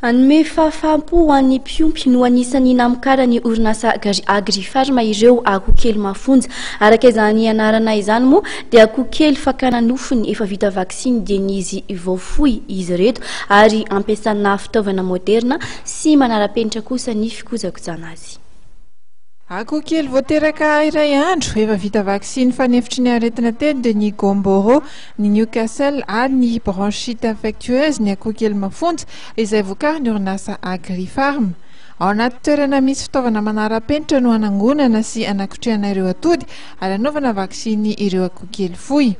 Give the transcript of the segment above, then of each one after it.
Hanome fahafahapo ho an'ny mpiompy no anisan'ny namokaran'ny orinasa Agrifarm ireo akohokely Mafonja. Arak'izany anarana izany moa dia akohokely fakana nofony efa vita vakisiny dieny izy voafoy izy ireto ary ampiasana fitaovana maoderina sy manara-penitra kosa ny fikojakojana azy. Akohokely voateraka iray andro efa vita vakisiny fanefitry ny aretina telo dia ny gomboro, ny Newcastle ary ny bronchite infectieuse ny akohokely Mafonja izay vokarin'ny orinasa Agrifarm. Ao anaty toerana misy fitaovana manara-penitra no anangonana sy anakotrehana ireo atody ary anaovana vakisiny ireo akohokely fohy.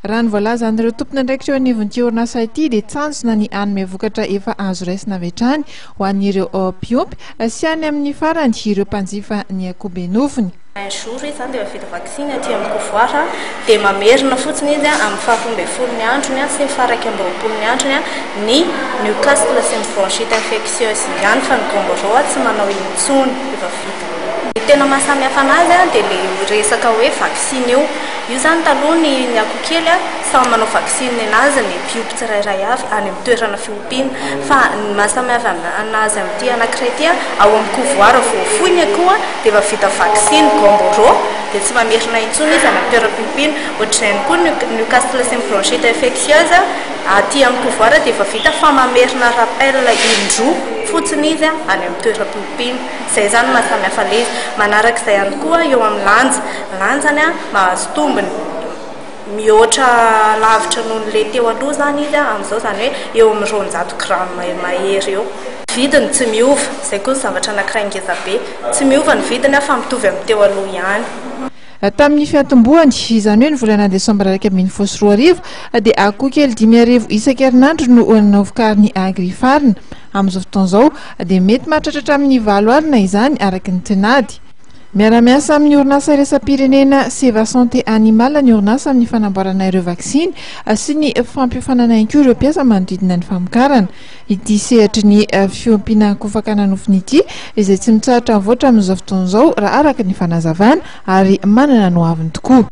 Raha ny voalaza an'ireo tompony andraikitra eo anivon'ity orinasa ity dia tsanjona ny Hanome vokatra efa azo raisina avy hatrany ho an'ireo mpiompy sy any amin'ny farany ireo mpanjifa ny akoho nofony. Un jour izany dia vita vakisiny aty amin'ny kovoara dia mamerina fotsiny izy amin'ny faha-12 androny sy faraka amin'ny 20 androny ny Newcastle sy ny bronchite infectieuse ihany fa ny gomboro tsy manao intsony efa vita. Ny tena mahasamihafa anazy dia le resaka hoe vakisiny io zany taloha ny akohokely samy manao vakisiny anazy ny mpiompy tsirairay avy any amin'ny toerana fiompiana fa ny mahasamihafa anazy amin'ity anankiray ity ao amin'ny kovoara voafoy ny akoho dia efa vita vakisiny gomboro dia tsy mamerina intsony izy amin'ny toeram-piompiana. Ohatr'izany koa Newcastle sy ny bronchite infectieuse aty amin'ny kovoara dia efa vita fa mamerina rappel indroa fotsiny izy any amin'ny toeram-piompiana. Izay zany mahasamihafa le izy. Manarak'izay ihany koa eo amin'ny lanjany mahazo tombony mihoatra lavitra noho le teo aloha zany izy amin'izao zany hoe eo amin'ny 200 gramma mahery eo. Vidiny tsy miova, izay koa ny zavatra anankiray ngeza be, tsy miova ny vidiny fa mitovy amin'ny teo aloha ihany. Tamin'ny fiatombohany izany hoe ny volana desambra 2024 dia akohokely 5,000 isan-kerinandro no navokarin'ny Agrifarm. Amin'izao fotoan'izao dia mety mahatratra amin'ny 7 alina izany araky ny tinady. Miara-miasa amin'ny orinasa iraisam-pirenena seva santé animale ny orinasa amin'ny fanamboarana ireo vakisiny sy ny fampiofanana ihany koa ireo mpiasa manodidina ny famokarana. Ity sehatry ny fiompiana fakana nofony ity izay tsy mitsahatra mivoatra amin'izao fotoan'izao raha araka ny fanazavana ary manana no aviny tokoa.